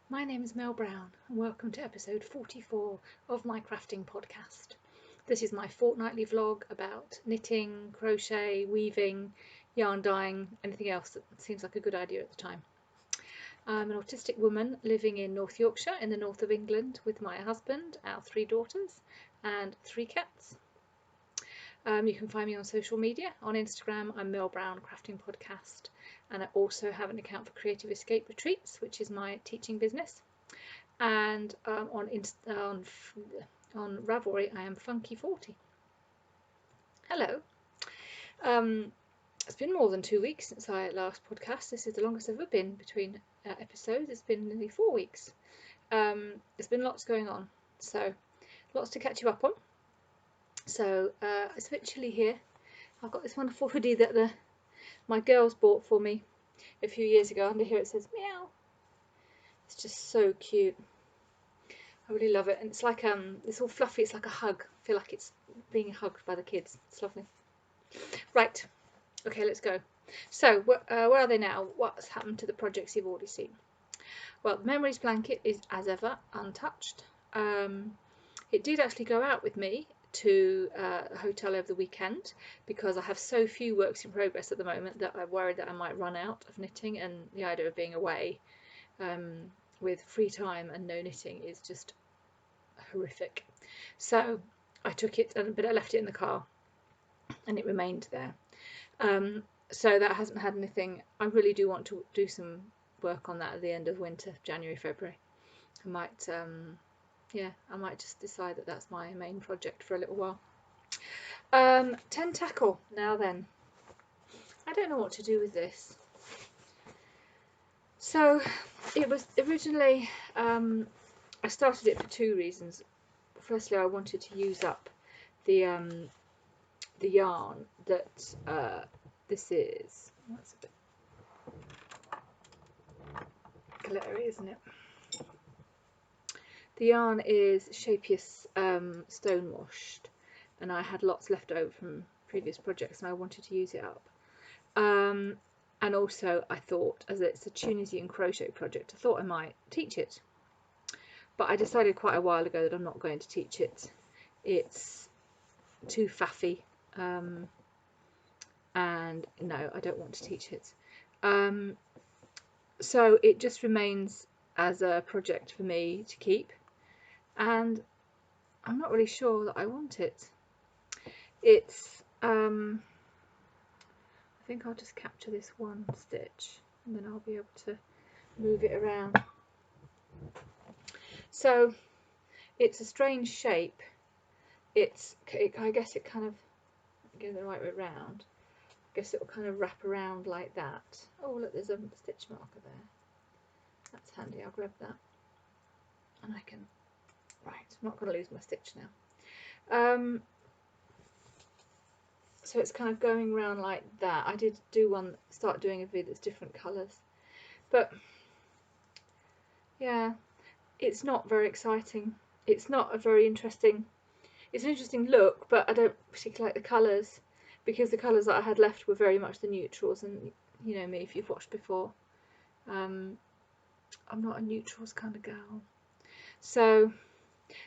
My name is Mel Brown and welcome to episode 44 of my crafting podcast. This is my fortnightly vlog about knitting, crochet, weaving, yarn dyeing, anything else that seems like a good idea at the time. I'm an autistic woman living in North Yorkshire in the north of England with my husband, our 3 daughters and 3 cats. You can find me on social media. On Instagram, I'm Mel Brown Crafting Podcast, and I also have an account for Creative Escape Retreats, which is my teaching business. And on Ravelry, I am Funky40. Hello. It's been more than 2 weeks since I last podcast. This is the longest I've ever been between episodes. It's been nearly 4 weeks. There's been lots going on, so lots to catch you up on. So it's a bit chilly here. I've got this wonderful hoodie that my girls bought for me a few years ago. Under here it says meow. It's just so cute. I really love it, and it's like it's all fluffy. It's like a hug. I feel like it's being hugged by the kids. It's lovely. Right, okay, let's go. So where are they now? What's happened to the projects you've already seen? Well, the memories blanket is as ever untouched. It did actually go out with me to a hotel over the weekend because I have so few works in progress at the moment that I'm worried that I might run out of knitting, and the idea of being away with free time and no knitting is just horrific. So I took it, but I left it in the car and it remained there. So that hasn't had anything. I really do want to do some work on that at the end of winter, January, February. I might I might just decide that that's my main project for a little while. Tentacle. Now then, I don't know what to do with this. So it was originally, I started it for 2 reasons. Firstly, I wanted to use up the yarn that this is. That's a bit glittery, isn't it? The yarn is Shapius stone washed, and I had lots left over from previous projects and I wanted to use it up. And also I thought, as it's a Tunisian crochet project, I thought I might teach it. But I decided quite a while ago that I'm not going to teach it. It's too faffy, and no, I don't want to teach it. So it just remains as a project for me to keep, and I'm not really sure that I want it. It's I think I'll just capture this one stitch and then I'll be able to move it around. So it's a strange shape. I guess it kind of, get the right way around, I guess it will kind of wrap around like that. Oh look, there's a stitch marker there. That's handy. I'll grab that and I can, right, I'm not going to lose my stitch now. So it's kind of going around like that. I did start doing a vid that's different colours, but yeah, it's not very exciting. It's not a very interesting, it's an interesting look, but I don't particularly like the colours, because the colours that I had left were very much the neutrals, and you know me, if you've watched before, I'm not a neutrals kind of girl. So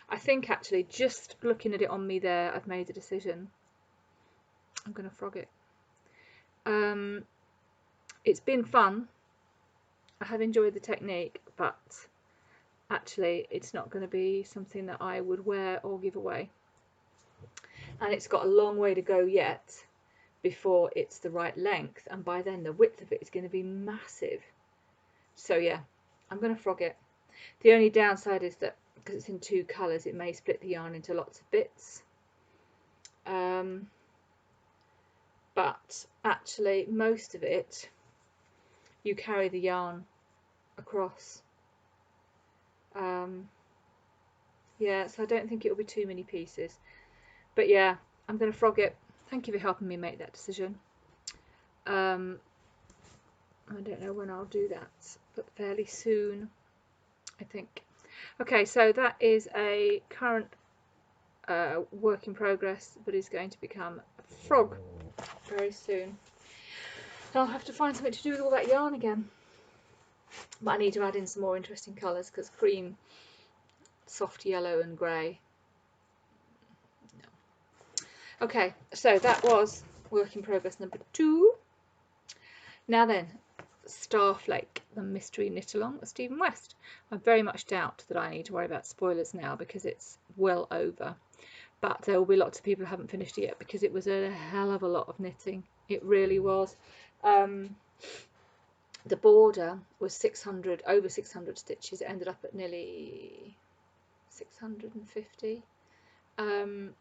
I think actually, just looking at it on me there, I've made the decision. I'm going to frog it. It's been fun. I have enjoyed the technique, but actually it's not going to be something that I would wear or give away. And it's got a long way to go yet before it's the right length, and by then the width of it is going to be massive. So yeah, I'm going to frog it. The only downside is that because it's in 2 colours, it may split the yarn into lots of bits. But actually most of it you carry the yarn across. Yeah, so I don't think it will be too many pieces, but yeah, I'm going to frog it. Thank you for helping me make that decision. I don't know when I'll do that, but fairly soon, I think. Okay, so that is a current work in progress, but is going to become a frog very soon. I'll have to find something to do with all that yarn again. but I need to add in some more interesting colours, because cream, soft yellow and grey, no. Okay, so that was work in progress number 2. Now then, Starflake, the mystery knit along with Stephen West. I very much doubt that I need to worry about spoilers now, because it's well over, but there will be lots of people who haven't finished it yet, because it was a hell of a lot of knitting. It really was. The border was over 600 stitches. It ended up at nearly 650, and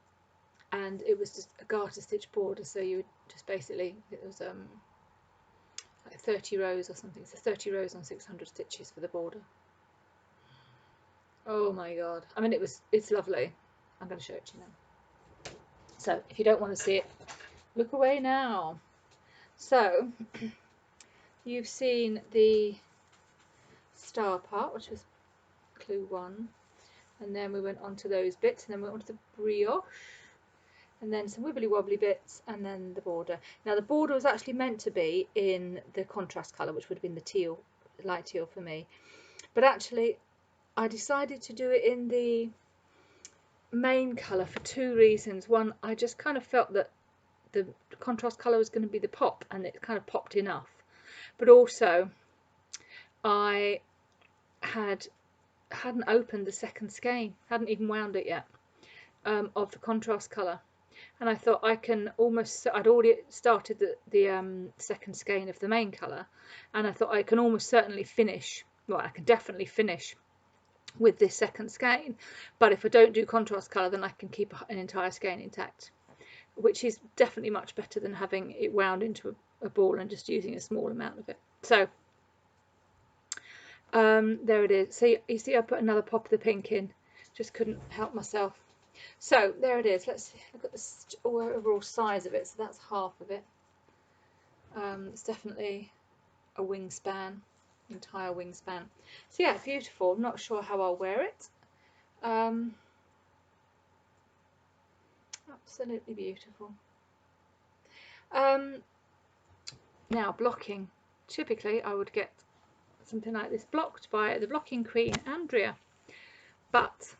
it was just a garter stitch border, so you would just basically, it was like 30 rows or something, so 30 rows on 600 stitches for the border. Oh my god, I mean, it's lovely. I'm going to show it to you now, so if you don't want to see it, look away now. So you've seen the star part, which was clue 1, and then we went on to those bits, and then we went on to the brioche, and then some wibbly wobbly bits, and then the border. Now the border was actually meant to be in the contrast colour, which would have been the teal, light teal for me, but actually I decided to do it in the main colour for 2 reasons. One, I just kind of felt that the contrast colour was going to be the pop, and it kind of popped enough, but also I hadn't opened the second skein, hadn't even wound it yet, of the contrast colour, and I thought I'd already started the second skein of the main colour, and I thought I can almost certainly finish, well, I can definitely finish with this second skein, but if I don't do contrast colour, then I can keep an entire skein intact, which is definitely much better than having it wound into a ball and just using a small amount of it. So there it is. So you see I put another pop of the pink in, just couldn't help myself. So there it is. Let's look at the overall size of it. So that's half of it. It's definitely a wingspan, entire wingspan. So yeah, beautiful. I'm not sure how I'll wear it. Absolutely beautiful. Now blocking. Typically I would get something like this blocked by the blocking queen Andrea, but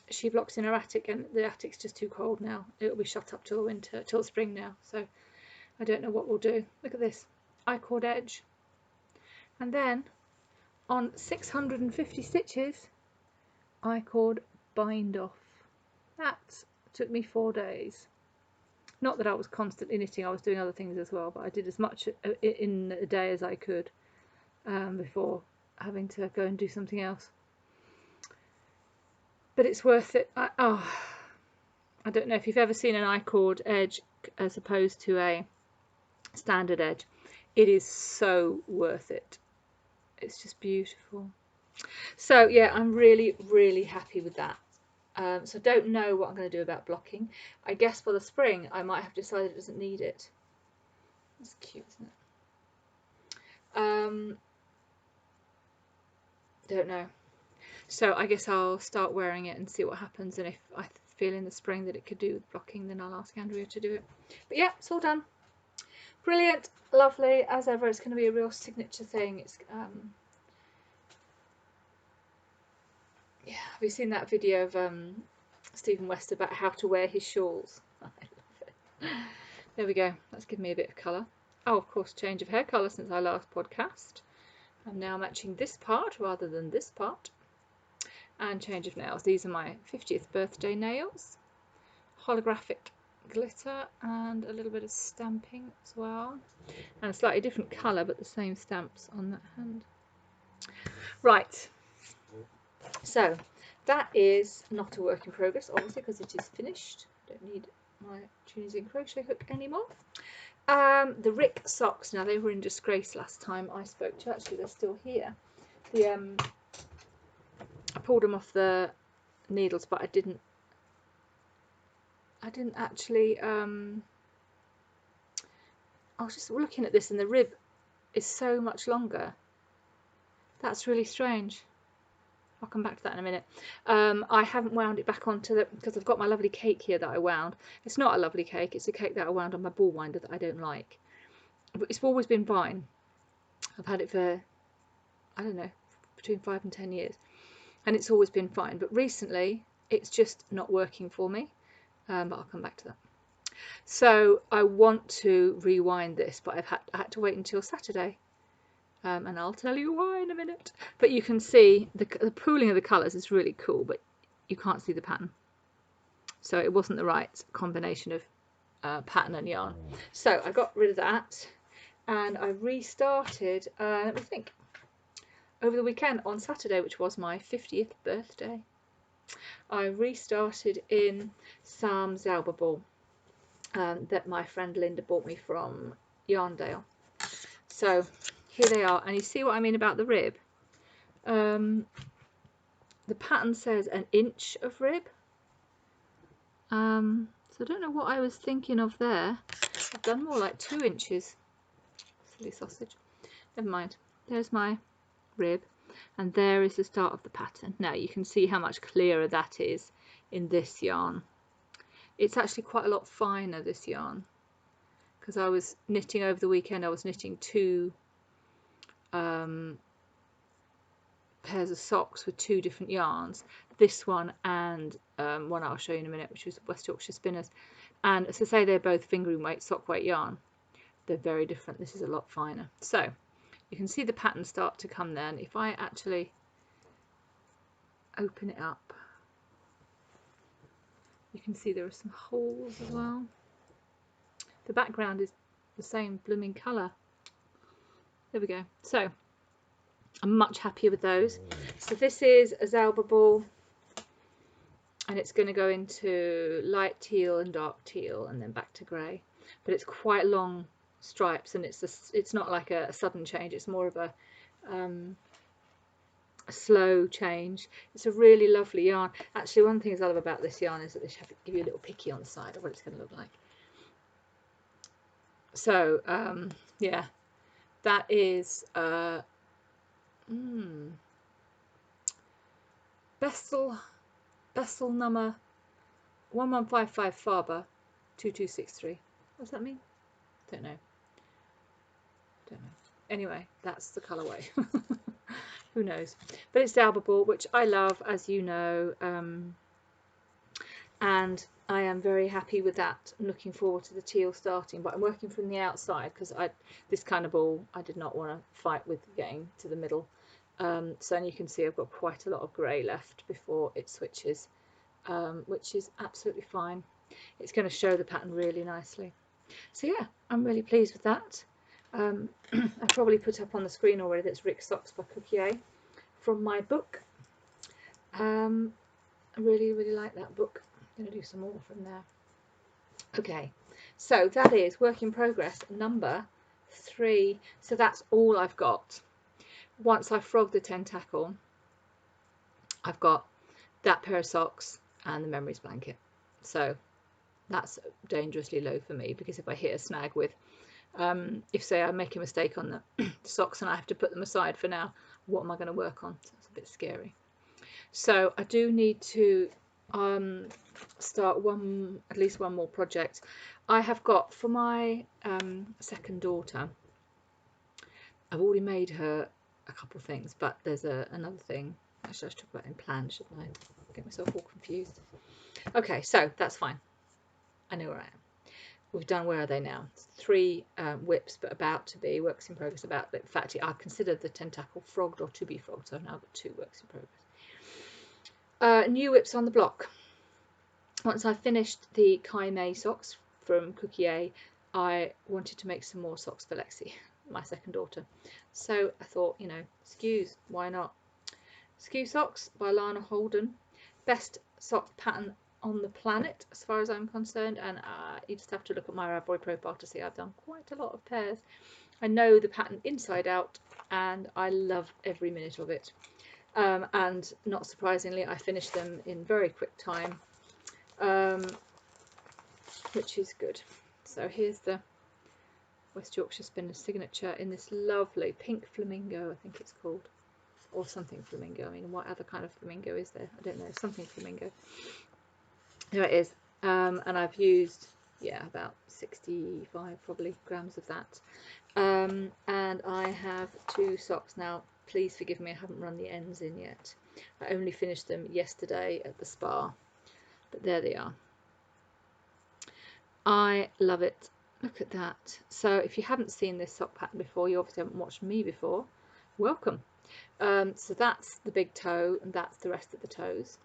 she blocks in her attic, and the attic's just too cold now. It'll be shut up till spring now, so I don't know what we'll do. Look at this, I-cord edge, and then on 650 stitches I-cord bind off. That took me 4 days. Not that I was constantly knitting, I was doing other things as well, but I did as much in a day as I could before having to go and do something else. But it's worth it. I don't know if you've ever seen an I-cord edge as opposed to a standard edge. It is so worth it. It's just beautiful. So yeah, I'm really, really happy with that. So I don't know what I'm going to do about blocking. I guess for the spring I might have decided it doesn't need it. That's cute, isn't it? Don't know. So I guess I'll start wearing it and see what happens, and if I feel in the spring that it could do with blocking, then I'll ask Andrea to do it. But yeah, it's all done. Brilliant, lovely, as ever. It's going to be a real signature thing. It's yeah, have you seen that video of Stephen West about how to wear his shawls? I love it. There we go, that's given me a bit of colour. Oh, of course, change of hair colour since our last podcast. I'm now matching this part rather than this part. And change of nails. These are my 50th birthday nails. Holographic glitter and a little bit of stamping as well. And a slightly different colour, but the same stamps on that hand. Right. So that is not a work in progress, obviously, because it is finished. I don't need my Tunisian crochet hook anymore. The RIC socks. Now, they were in disgrace last time I spoke to. Actually, they're still here. I pulled them off the needles, but I didn't actually. I was just looking at this, and the rib is so much longer. That's really strange. I'll come back to that in a minute. I haven't wound it back onto the, because I've got my lovely cake here that I wound. It's not a lovely cake, it's a cake that I wound on my ball winder that I don't like. But it's always been fine. I've had it for I don't know, between 5 and 10 years, and it's always been fine, but recently it's just not working for me, but I'll come back to that. So I want to rewind this, but I had to wait until Saturday, and I'll tell you why in a minute. But you can see the pooling of the colours is really cool, but you can't see the pattern, so it wasn't the right combination of pattern and yarn. So I got rid of that, and I restarted, let me think, over the weekend on Saturday, which was my 50th birthday. I restarted in some Zalba ball that my friend Linda bought me from Yarndale. So here they are, and you see what I mean about the rib. The pattern says an inch of rib, so I don't know what I was thinking of there. I've done more like 2 inches. Silly sausage. Never mind. There's my rib, and there is the start of the pattern. Now you can see how much clearer that is in this yarn. It's actually quite a lot finer, this yarn, because I was knitting over the weekend. I was knitting 2 pairs of socks with 2 different yarns, this one and one I'll show you in a minute, which was West Yorkshire Spinners, and as I say, they're both fingering weight sock weight yarn. They're very different. This is a lot finer, so you can see the pattern start to come there, and if I actually open it up, you can see there are some holes as well. The background is the same blooming colour. There we go. So I'm much happier with those. So this is a Zalba ball, and it's going to go into light teal and dark teal and then back to grey, but it's quite long stripes, and it's not like a sudden change. It's more of a slow change. It's a really lovely yarn. Actually, one thing I love about this yarn is that they have to give you a little picky on the side of what it's going to look like. So yeah, that is Bessel number 1155 Faber 2263. What does that mean? Don't know. Anyway, that's the colourway. Who knows? But it's Zalba ball, which I love, as you know, and I am very happy with that. I'm looking forward to the teal starting, but I'm working from the outside because this kind of ball I did not want to fight with getting to the middle. So, and you can see I've got quite a lot of grey left before it switches, which is absolutely fine. It's going to show the pattern really nicely. So yeah, I'm really pleased with that. I probably put up on the screen already, that's RIC Socks by Crochet from my book. I really like that book. I'm going to do some more from there. Okay, so that is work in progress number 3. So that's all I've got. Once I frog the tentacle, I've got that pair of socks and the memories blanket. So that's dangerously low for me, because if I hit a snag with if say I make a mistake on the socks and I have to put them aside for now, what am I going to work on? So it's a bit scary. So I do need to start at least one more project. I have got for my second daughter, I've already made her a couple of things, but there's another thing I should talk about in plan, shouldn't I? Get myself all confused. Okay, so that's fine. I know where I am. We've done, where are they now? 3 whips, but about to be works in progress. In fact, I considered the tentacle frogged or to be frogged, so I've now got 2 works in progress. New whips on the block. Once I finished the Kai May socks from Cookie, I wanted to make some more socks for Lexi, my second daughter. So I thought, you know, Skews, why not? Skew Socks by Lana Holden. Best sock pattern on the planet as far as I'm concerned, and you just have to look at my Ravelry profile to see I've done quite a lot of pairs. I know the pattern inside out and I love every minute of it, and not surprisingly I finished them in very quick time, which is good. So here's the West Yorkshire Spinner's signature in this lovely pink flamingo, I think it's called, or something flamingo. I mean, what other kind of flamingo is there? I don't know, something flamingo. There it is, and I've used, yeah, about 65 probably grams of that, and I have 2 socks now. please forgive me, I haven't run the ends in yet. I only finished them yesterday at the spa, but there they are. I love it. Look at that. So if you haven't seen this sock pattern before, you obviously haven't watched me before, welcome. So that's the big toe and that's the rest of the toes,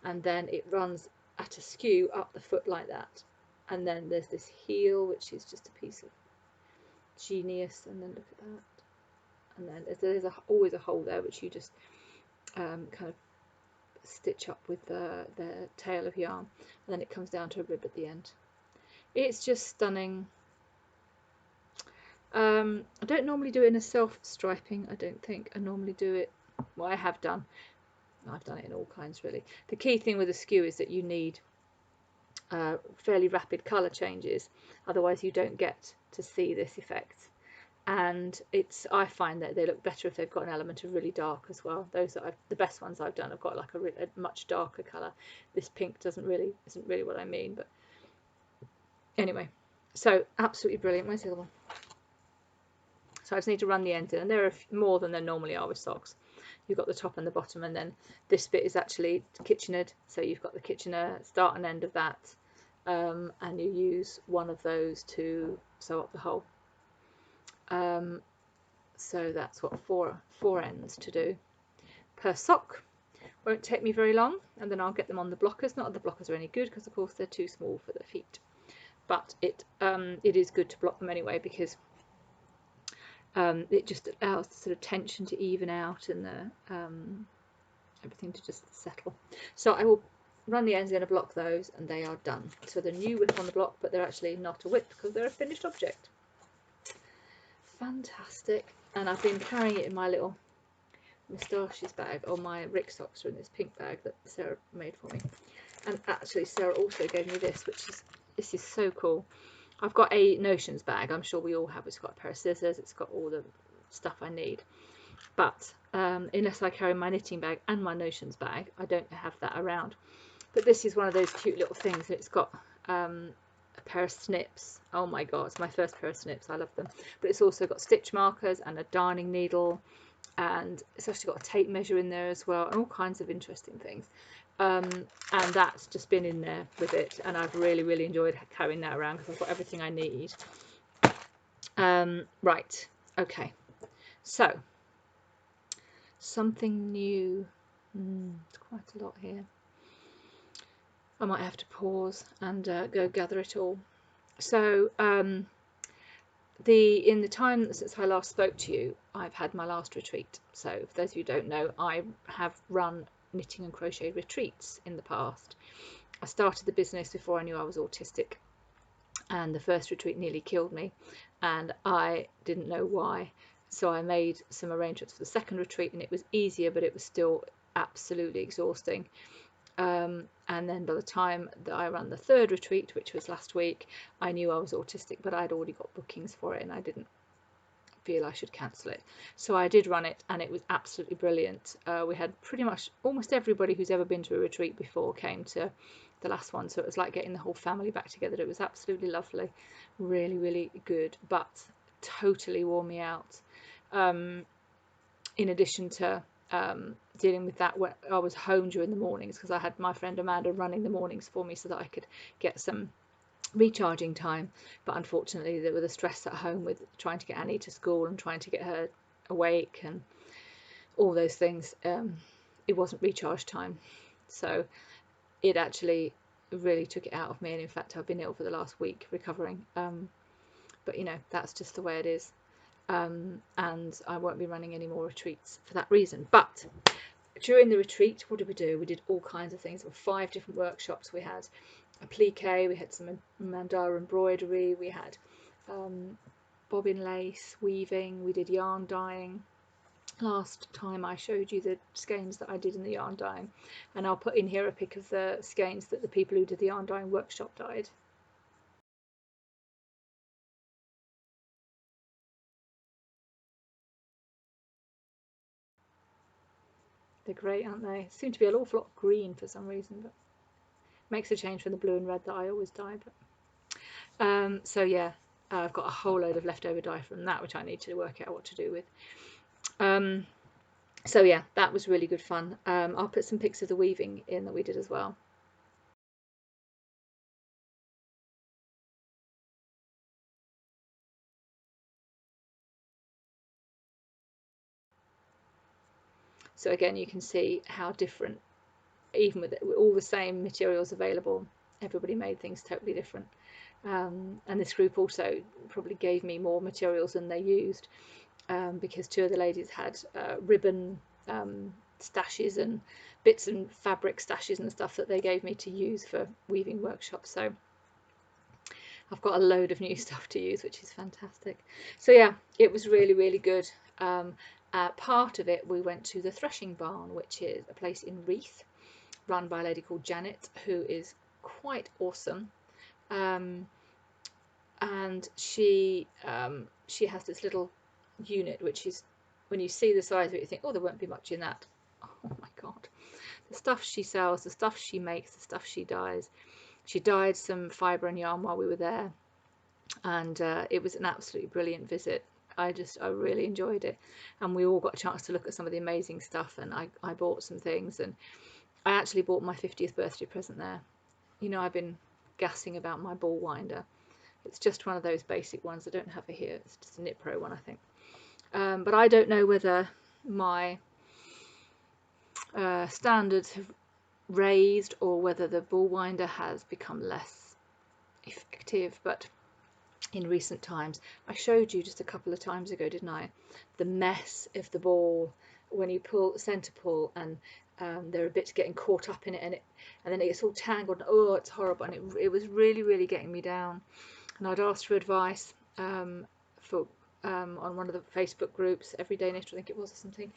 and then it runs at a skew up the foot like that, and then there's this heel which is just a piece of genius, and then look at that, and then there's always a hole there which you just kind of stitch up with the tail of yarn, and then it comes down to a rib at the end. It's just stunning. I don't normally do it in a self striping. I don't think I normally do it. Well, I have done. I've done it in all kinds really. The key thing with a skew is that you need fairly rapid colour changes, otherwise you don't get to see this effect. And I find that they look better if they've got an element of really dark as well. Those that the best ones I've done have got like a much darker colour. This pink isn't really what I mean, but anyway, so absolutely brilliant. Where's the other one? So I just need to run the ends in, and there are more than there normally are with socks. You've got the top and the bottom, and then this bit is actually kitchenered, so you've got the kitchener start and end of that, and you use one of those to sew up the hole. So that's what four ends to do per sock. Won't take me very long, and then I'll get them on the blockers. Not that the blockers are any good, because of course they're too small for the feet, but it is good to block them anyway, because it just allows the sort of tension to even out and the everything to just settle. So I will run the ends in and block those, and they are done. So the new whip on the block, but they're actually not a whip because they're a finished object. Fantastic. And I've been carrying it in my little moustaches bag, or my RIC Socks are in this pink bag that Sarah made for me. And actually Sarah also gave me this, this is so cool. I've got a notions bag, I'm sure we all have. It's got a pair of scissors, it's got all the stuff I need, but unless I carry my knitting bag and my notions bag, I don't have that around. But this is one of those cute little things. It's got a pair of snips. Oh my god, it's my first pair of snips, I love them. But it's also got stitch markers and a darning needle, and it's actually got a tape measure in there as well, and all kinds of interesting things. And that's just been in there with it, and I've really enjoyed carrying that around because I've got everything I need. Right, okay, so something new. It's quite a lot here. I might have to pause and go gather it all. So in the time since I last spoke to you, I've had my last retreat. So for those of you who don't know, I have run knitting and crochet retreats in the past. I started the business before I knew I was autistic, and the first retreat nearly killed me, and I didn't know why. So I made some arrangements for the second retreat, and it was easier, but it was still absolutely exhausting. And then by the time that I ran the third retreat, which was last week, I knew I was autistic, but I'd already got bookings for it and I didn't feel I should cancel it. So I did run it, and it was absolutely brilliant. We had pretty much almost everybody who's ever been to a retreat before came to the last one, so it was like getting the whole family back together. It was absolutely lovely, really good, but totally wore me out. In addition to dealing with that when I was home during the mornings, because I had my friend Amanda running the mornings for me so that I could get some recharging time. But unfortunately, there was the stress at home with trying to get Annie to school and trying to get her awake and all those things. It wasn't recharge time, so it actually really took it out of me, and in fact I've been ill for the last week recovering, but you know, that's just the way it is. And I won't be running any more retreats for that reason. But during the retreat, what did we do? We did all kinds of things. There were 5 different workshops. We had a plique, we had some mandala embroidery, we had bobbin lace weaving, we did yarn dyeing. Last time I showed you the skeins that I did in the yarn dyeing, and I'll put in here a pic of the skeins that the people who did the yarn dyeing workshop dyed. They're great, aren't they? Seem to be an awful lot of green for some reason, but makes a change from the blue and red that I always dye. But so yeah, I've got a whole load of leftover dye from that, which I need to work out what to do with. So yeah, that was really good fun. I'll put some pics of the weaving in that we did as well. So again, you can see how different, even with all the same materials available, everybody made things totally different. And this group also probably gave me more materials than they used, because two of the ladies had ribbon stashes and bits and fabric stashes and stuff that they gave me to use for weaving workshops. So I've got a load of new stuff to use, which is fantastic. So yeah, it was really, really good. Part of it, we went to the Threshing Barn, which is a place in Reeth, run by a lady called Janet, who is quite awesome. And she has this little unit, which is, when you see the size of it, you think, oh, there won't be much in that. Oh my god, the stuff she sells, the stuff she makes, the stuff she dyes. She dyed some fibre and yarn while we were there, and it was an absolutely brilliant visit. I really enjoyed it, and we all got a chance to look at some of the amazing stuff, and I bought some things, and I actually bought my 50th birthday present there. You know, I've been gassing about my ball winder. It's just one of those basic ones. I don't have it here. It's just a Knit Pro one, I think. But I don't know whether my standards have raised or whether the ball winder has become less effective. But in recent times, I showed you just a couple of times ago, didn't I, the mess of the ball when you pull centre pull, and there are bits getting caught up in it, and then it gets all tangled, and oh, it's horrible, and it was really, really getting me down. And I'd asked for advice on one of the Facebook groups, Everyday Knit, I think it was, or something,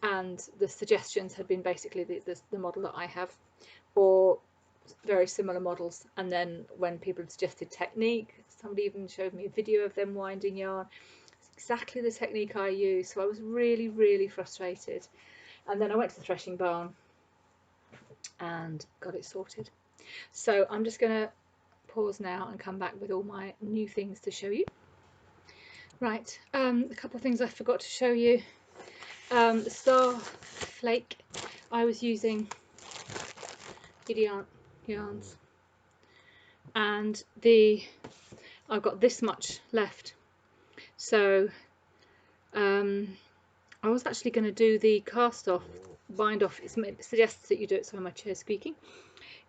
and the suggestions had been basically the model that I have, or very similar models. And then when people had suggested technique, somebody even showed me a video of them winding yarn. It's exactly the technique I use, so I was really, really frustrated. And then I went to the Threshing Barn and got it sorted. So I'm just going to pause now and come back with all my new things to show you. Right, a couple of things I forgot to show you. The Star Flake, I was using Idiant yarns, and I've got this much left. So I was actually going to do the cast off, bind off. It suggests that you do it, so my chair's squeaking,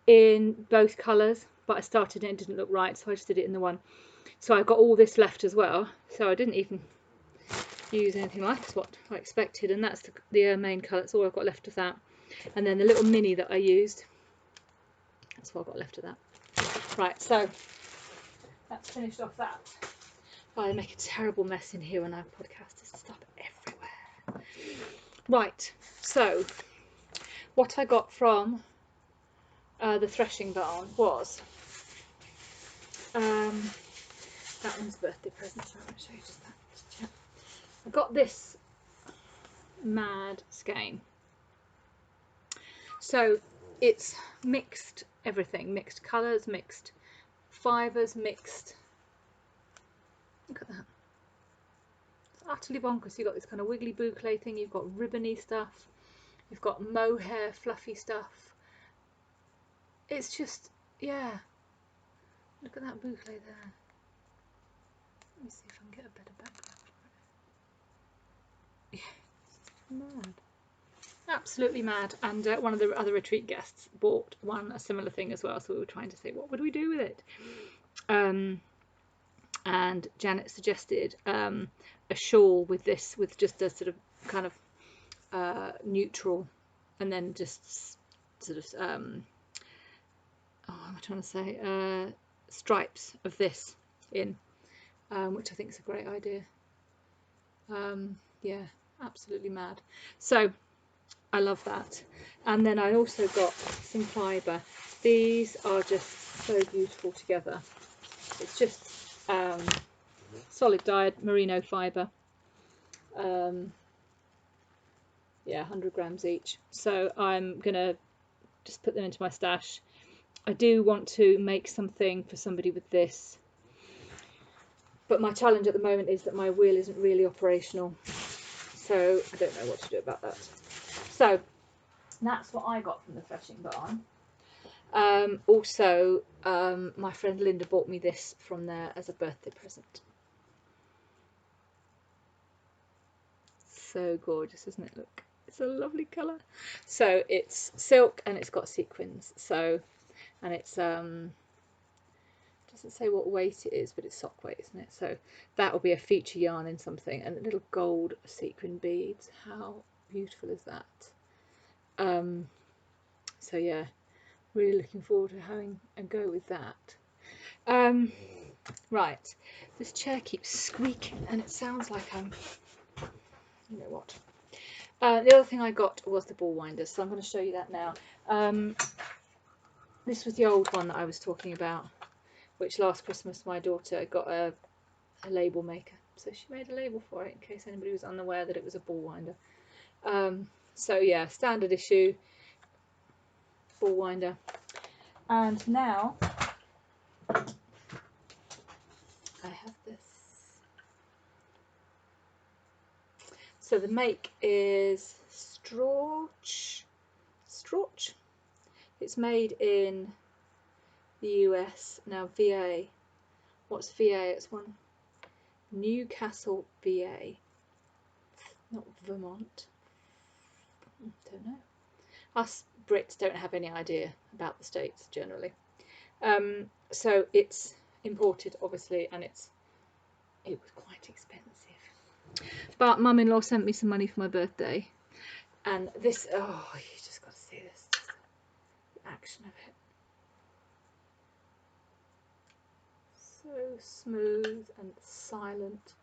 in both colours, but I started and it didn't look right, so I just did it in the one. So I've got all this left as well, so I didn't even use anything like what I expected, and that's the main colour. That's all I've got left of that. And then the little mini that I used, that's what I've got left of that. Right, so that's finished off that. I make a terrible mess in here when I podcast. There's stuff everywhere. Right, so what I got from the Threshing Barn was that one's birthday present. So I'll show you just that. Yeah. I got this mad skein. So it's mixed everything, mixed colours, mixed fibres, mixed. Look at that. It's utterly bonkers. You've got this kind of wiggly boucle thing, you've got ribbony stuff, you've got mohair fluffy stuff. It's just, yeah. Look at that boucle there. Let me see if I can get a better background for it. Yeah, it's mad. Absolutely mad. And one of the other retreat guests bought a similar thing as well, so we were trying to say, what would we do with it? And Janet suggested a shawl with this, with just a sort of kind of neutral, and then just sort of what am I trying to say, stripes of this in, which I think is a great idea. Yeah, absolutely mad. So I love that. And then I also got some fibre. These are just so beautiful together. It's just solid dyed merino fibre. Yeah, 100 grams each. So I'm gonna just put them into my stash. I do want to make something for somebody with this, but my challenge at the moment is that my wheel isn't really operational. So I don't know what to do about that. So that's what I got from the threshing barn. Also, my friend Linda bought me this from there as a birthday present. So gorgeous, isn't it? Look, it's a lovely colour. So it's silk and it's got sequins. So, and it's doesn't say what weight it is, but it's sock weight, isn't it? So that will be a feature yarn in something. And little gold sequin beads. How beautiful is that? So yeah, really looking forward to having a go with that. Right, this chair keeps squeaking and it sounds like I'm, you know what. The other thing I got was the ball winders, so I'm going to show you that now. This was the old one that I was talking about, which last Christmas my daughter got a label maker. So she made a label for it in case anybody was unaware that it was a ball winder. So yeah, standard issue ball winder. And now I have this. So the make is Strauch. It's made in the US. Now VA. What's VA? It's one Newcastle, VA. Not Vermont. Don't know. Us Brits don't have any idea about the States generally. So it's imported, obviously, and it was quite expensive. But Mum-in-law sent me some money for my birthday, and this, oh, you just got to see this, the action of it. So smooth and silent.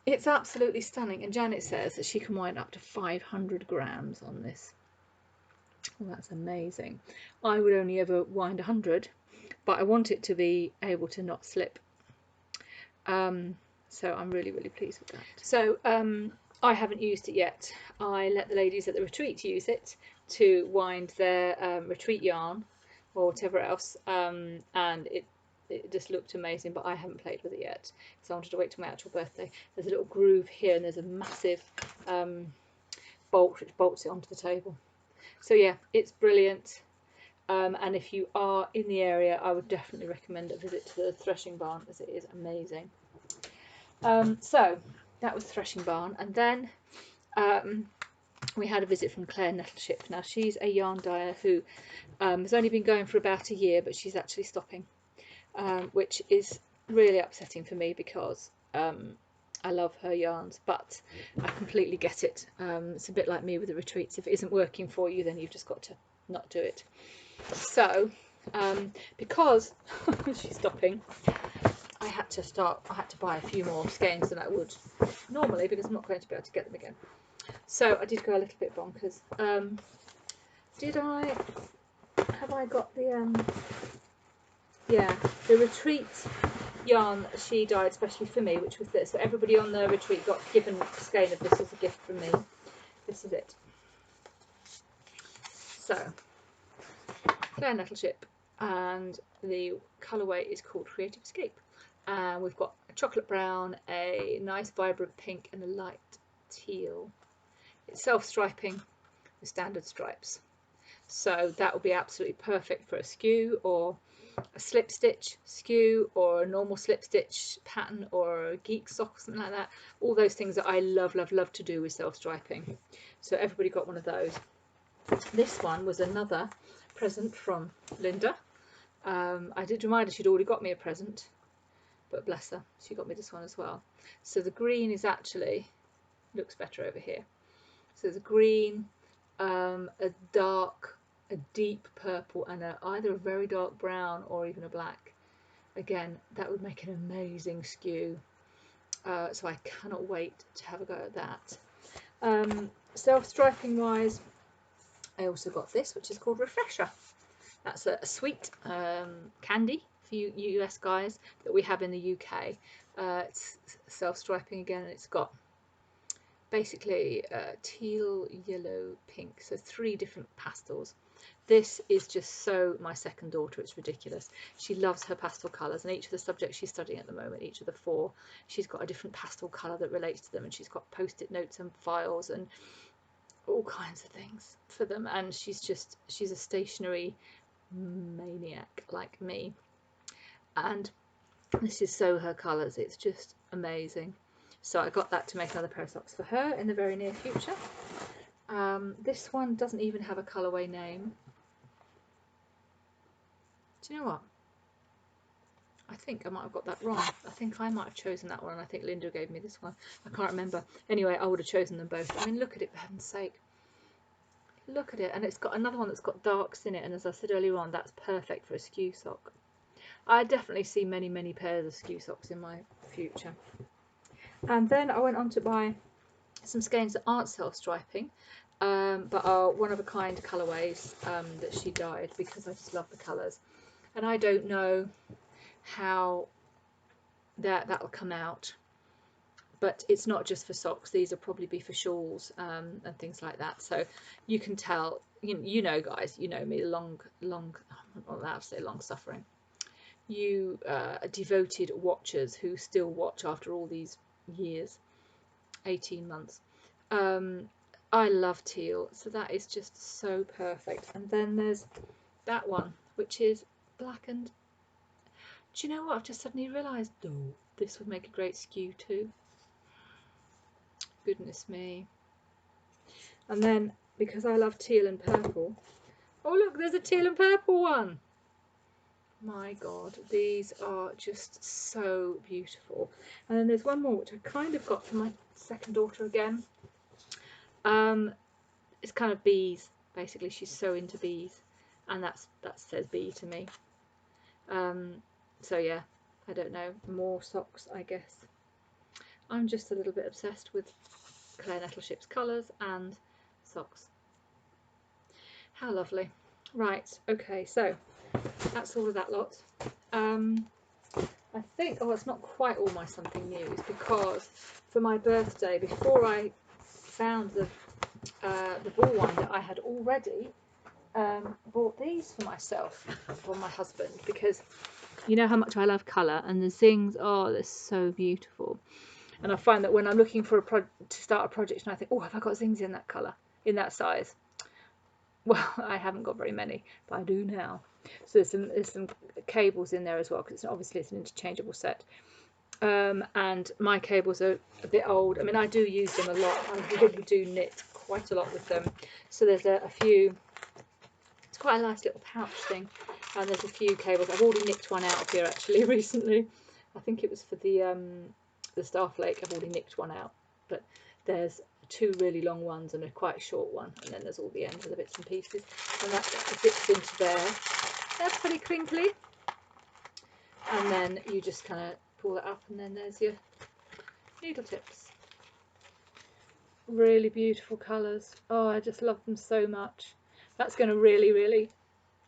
It's absolutely stunning, and Janet says that she can wind up to 500 grams on this. Well, that's amazing. I would only ever wind 100, but I want it to be able to not slip. So I'm really, really pleased with that. So I haven't used it yet. I let the ladies at the retreat use it to wind their retreat yarn or whatever else, and it just looked amazing, but I haven't played with it yet, so I wanted to wait till my actual birthday. There's a little groove here and there's a massive bolt which bolts it onto the table. So yeah, it's brilliant, and if you are in the area, I would definitely recommend a visit to the threshing barn, as it is amazing. So that was threshing barn, and then we had a visit from Claire Nettleship. Now she's a yarn dyer who has only been going for about a year, but she's actually stopping, which is really upsetting for me because I love her yarns, but I completely get it. It's a bit like me with the retreats. If it isn't working for you, then you've just got to not do it. So because she's stopping, I had to buy a few more skeins than I would normally, because I'm not going to be able to get them again. So I did go a little bit bonkers. Have I got the yeah, the retreat yarn that she dyed especially for me, which was this. So everybody on the retreat got given a skein of this as a gift from me. This is it. So Claire Nettleship, and the colourway is called Creative Escape. And we've got a chocolate brown, a nice vibrant pink, and a light teal. It's self-striping with standard stripes, so that will be absolutely perfect for a skew or a slip stitch skew or a normal slip stitch pattern or a geek sock or something like that. All those things that I love to do with self-striping. So everybody got one of those. This one was another present from Linda. I did remind her she'd already got me a present, but bless her, she got me this one as well. So the green is actually, looks better over here. So there's a green, a deep purple, and either a very dark brown or even a black. Again, that would make an amazing skew. So I cannot wait to have a go at that. Self-striping wise, I also got this, which is called Refresher. That's a sweet candy for you US guys that we have in the UK. It's self-striping again, and it's got basically teal, yellow, pink, so 3 different pastels, This is just so my second daughter. It's ridiculous. She loves her pastel colours, and each of the subjects she's studying at the moment, each of the 4, she's got a different pastel colour that relates to them, and she's got post-it notes and files and all kinds of things for them. And she's a stationery maniac like me, and this is so her colours. It's just amazing. So I got that to make another pair of socks for her in the very near future. This one doesn't even have a colourway name. Do you know what? I think I might have got that wrong. I think I might have chosen that one, and I think Linda gave me this one. I can't remember. Anyway, I would have chosen them both. I mean, look at it, for heaven's sake. Look at it. And it's got another one that's got darks in it, and as I said earlier on, that's perfect for a skew sock. I definitely see many, many pairs of skew socks in my future. And then I went on to buy some skeins that aren't self-striping, but are one-of-a-kind colourways that she dyed, because I just love the colours. And I don't know how that'll come out, but it's not just for socks. These will probably be for shawls and things like that. So you can tell, you know, guys, you know me, long, I'm not allowed to say long suffering. You devoted watchers who still watch after all these years, 18 months. I love teal, so that is just so perfect. And then there's that one, which is blackened. Do you know what? I've just suddenly realised, oh, this would make a great skew too. Goodness me. And then, because I love teal and purple, oh look, there's a teal and purple one. My God, these are just so beautiful. And then there's one more which I kind of got for my second daughter again. It's kind of bees, basically. She's so into bees, and that says bee to me. So yeah, I don't know, more socks, I guess. I'm just a little bit obsessed with Claire Nettleship's colours and socks. How lovely. Right, okay, so that's all of that lot. I think, oh, it's not quite all my something news, because for my birthday, before I found the ball winder, I had already bought these for myself, for my husband, because you know how much I love colour, and the zings, oh, they're so beautiful. And I find that when I'm looking for to start a project, and I think, oh, have I got zings in that colour, in that size? Well, I haven't got very many, but I do now. So there's some cables in there as well, because obviously it's an interchangeable set. And my cables are a bit old. I mean, I do use them a lot. I really do knit quite a lot with them. So there's a few. It's quite a nice little pouch thing, and there's a few cables. I've already nicked one out of here actually recently. I think it was for the Starflake. I've already nicked one out, but there's 2 really long ones and a quite short one, and then there's all the ends of the bits and pieces, and that fits into there. They're pretty crinkly, and then you just kind of pull it up, and then there's your needle tips. Really beautiful colours. Oh, I just love them so much. That's going to really, really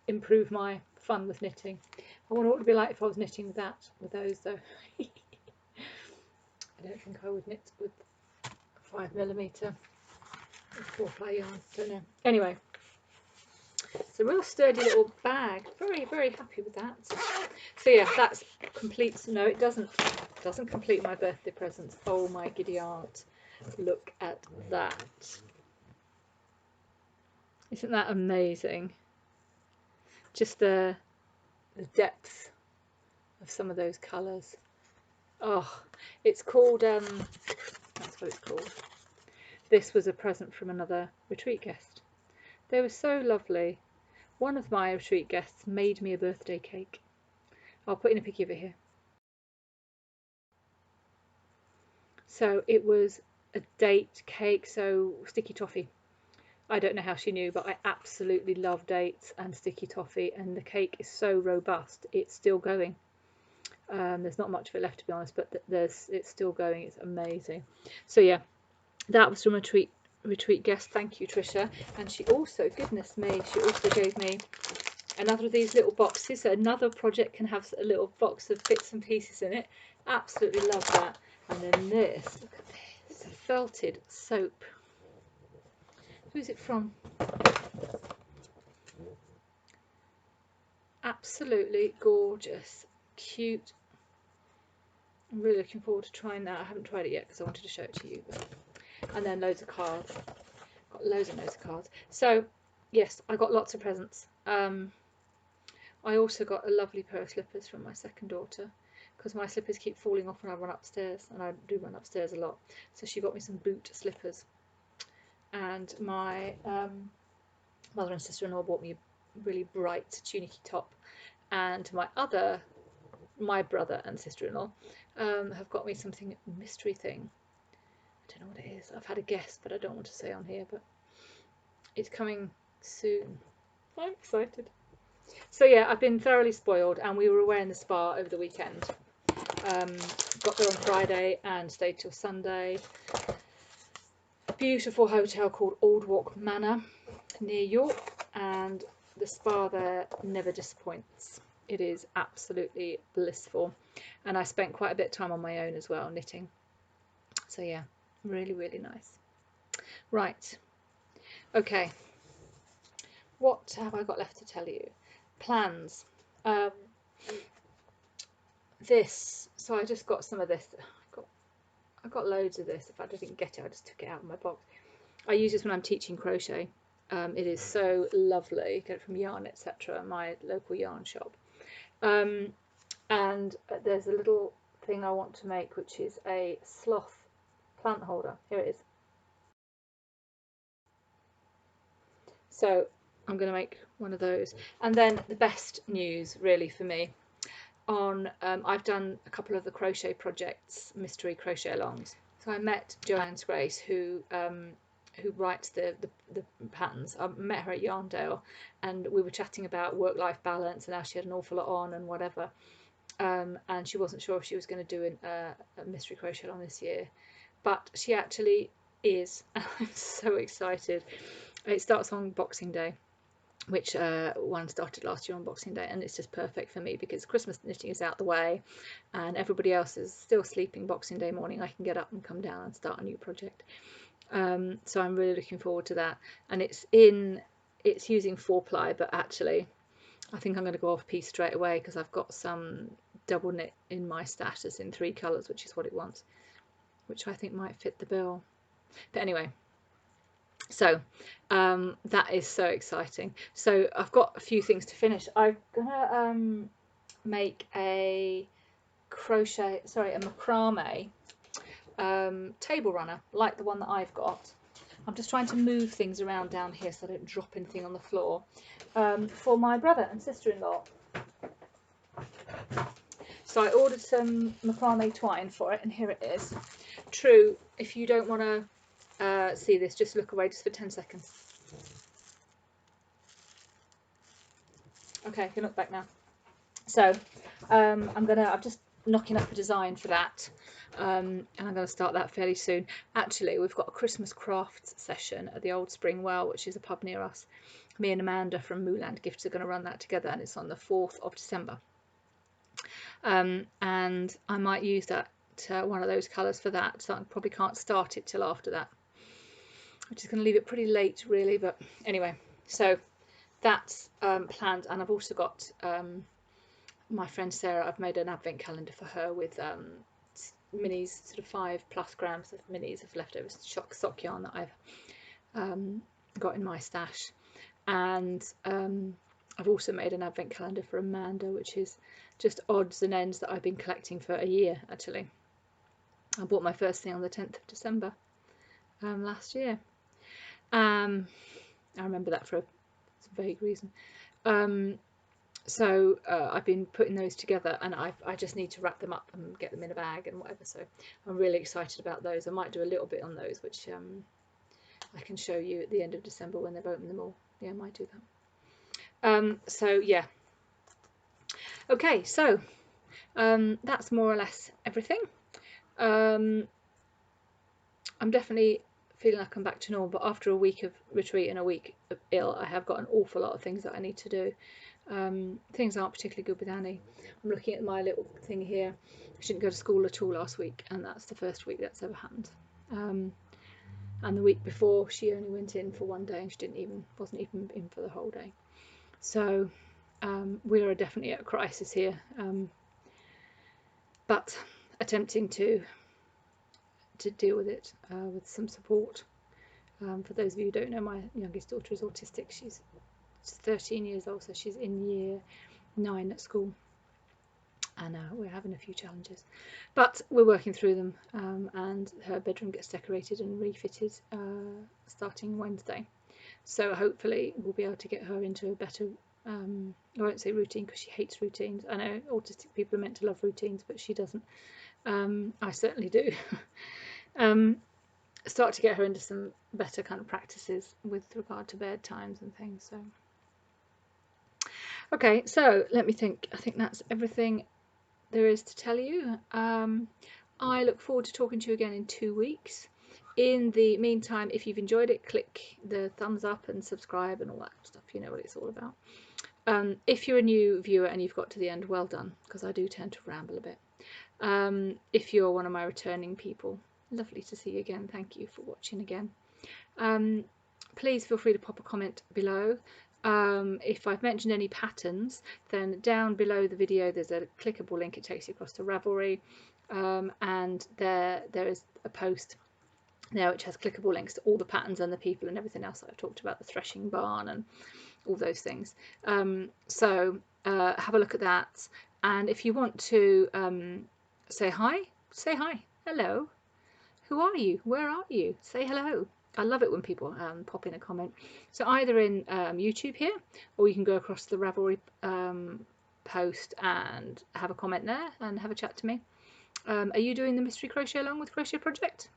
improve my fun with knitting. I wonder what it would be like if I was knitting with those though. I don't think I would knit with 5mm 4-ply yarn. Don't know. Anyway, it's a real sturdy little bag. Very, very happy with that. So yeah, that's complete. No, it doesn't complete my birthday presents. Oh my giddy aunt, look at that. Isn't that amazing? Just the depth of some of those colours. Oh, it's called, that's what it's called. This was a present from another retreat guest. They were so lovely. One of my retreat guests made me a birthday cake. I'll put in a picture of it here. So it was a date cake, so sticky toffee. I don't know how she knew, but I absolutely love dates and sticky toffee, and the cake is so robust. It's still going. There's not much of it left, to be honest, but it's still going. It's amazing. So yeah, that was from a retreat guest. Thank you, Trisha. And she also, goodness me, she also gave me another of these little boxes. So another project can have a little box of bits and pieces in it. Absolutely love that. And then this, look at this, a felted soap. Who's it from? absolutely gorgeous, cute. I'm really looking forward to trying that. I haven't tried it yet because I wanted to show it to you. And then loads of cards. Got loads and loads of cards. So yes, I got lots of presents. I also got a lovely pair of slippers from my second daughter, because my slippers keep falling off when I run upstairs, and I do run upstairs a lot. So she got me some boot slippers. And my mother and sister-in-law bought me a really bright tunicky top. And my brother and sister-in-law have got me something mystery thing. I don't know what it is. I've had a guess, but I don't want to say on here, but it's coming soon. I'm excited. So yeah, I've been thoroughly spoiled, and we were away in the spa over the weekend. Got there on Friday and stayed till Sunday. A beautiful hotel called Old Walk Manor near York, and the spa there never disappoints. It is absolutely blissful, and I spent quite a bit of time on my own as well, knitting. So yeah, really, really nice. Right, okay, what have I got left to tell you? Plans. So I just got some of this. I got loads of this. In fact, I didn't get it, I just took it out of my box. I use this when I'm teaching crochet. It is so lovely. Get it from Yarn Etc., my local yarn shop. And there's a little thing I want to make, which is a sloth plant holder. Here it is. So I'm going to make one of those. And then the best news really for me, I've done a couple of the crochet projects, mystery crochet alongs. So I met Joanne's Grace, who writes the patterns. I met her at Yarndale, and we were chatting about work-life balance and how she had an awful lot on and whatever. And she wasn't sure if she was going to do a mystery crochet along this year, but she actually is. I'm so excited. It starts on Boxing Day, which one started last year on Boxing Day, and it's just perfect for me because Christmas knitting is out the way and everybody else is still sleeping Boxing Day morning. I can get up and come down and start a new project. So I'm really looking forward to that, and it's using 4-ply, but actually I think I'm going to go off piece straight away because I've got some double knit in my stash that's in 3 colours, which is what it wants, which I think might fit the bill. But anyway, so that is so exciting. So I've got a few things to finish. I'm gonna make a macrame table runner like the one that I've got. I'm just trying to move things around down here so I don't drop anything on the floor, for my brother and sister-in-law. So I ordered some macrame twine for it, and here it is. True, if you don't want to see this, just look away just for 10 seconds. Okay, you can look back now. So I'm just knocking up a design for that, and I'm going to start that fairly soon. Actually, we've got a Christmas crafts session at the Old Spring Well, which is a pub near us. Me and Amanda from Mooland Gifts are going to run that together, and it's on the 4th of December. And I might use that one of those colours for that, so I probably can't start it till after that, which is going to leave it pretty late really. But anyway, so that's planned. And I've also got my friend Sarah, I've made an advent calendar for her with minis, sort of 5+ grams of minis of leftover sock yarn that I've got in my stash. And I've also made an advent calendar for Amanda, which is just odds and ends that I've been collecting for a year actually. I bought my first thing on the 10th of December last year. I remember that for a vague reason. So I've been putting those together, and I just need to wrap them up and get them in a bag and whatever. So I'm really excited about those. I might do a little bit on those, which I can show you at the end of December when they've opened them all. Yeah, I might do that. So yeah. Okay, so that's more or less everything. I'm definitely feeling like I'm back to normal, but after a week of retreat and a week of ill, I have got an awful lot of things that I need to do. Things aren't particularly good with Annie. I'm looking at my little thing here. She didn't go to school at all last week, and that's the first week that's ever happened. And the week before, she only went in for one day, and she wasn't even in for the whole day. So we are definitely at a crisis here, but attempting to deal with it with some support. For those of you who don't know, my youngest daughter is autistic. She's 13 years old, so she's in year 9 at school, and we're having a few challenges, but we're working through them, and her bedroom gets decorated and refitted starting Wednesday, so hopefully we'll be able to get her into a better, I won't say routine because she hates routines. I know autistic people are meant to love routines, but she doesn't. I certainly do. Start to get her into some better kind of practices with regard to bedtimes and things. So okay, so let me think. I think that's everything there is to tell you. I look forward to talking to you again in 2 weeks. In the meantime, if you've enjoyed it, click the thumbs up and subscribe and all that stuff. You know what it's all about. If you're a new viewer and you've got to the end, well done, because I do tend to ramble a bit. If you're one of my returning people, lovely to see you again. Thank you for watching again. Please feel free to pop a comment below. If I've mentioned any patterns, then down below the video there's a clickable link. It takes you across to Ravelry, and there is a post there which has clickable links to all the patterns and the people and everything else that I've talked about, the threshing barn and all those things. So have a look at that, and if you want to say hi, hello, who are you, where are you, say hello. I love it when people pop in a comment. So either in YouTube here, or you can go across to the Ravelry post and have a comment there and have a chat to me. Are you doing the Mystery Crochet Along with Crochet Project?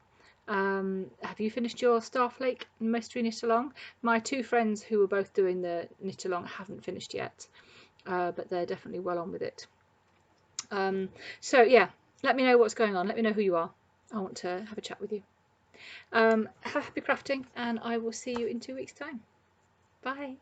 Have you finished your Starflake Mystery Knit Along? My 2 friends who were both doing the Knit Along haven't finished yet, but they're definitely well on with it. So yeah, let me know what's going on. Let me know who you are. I want to have a chat with you. Have happy crafting, and I will see you in 2 weeks' time. Bye.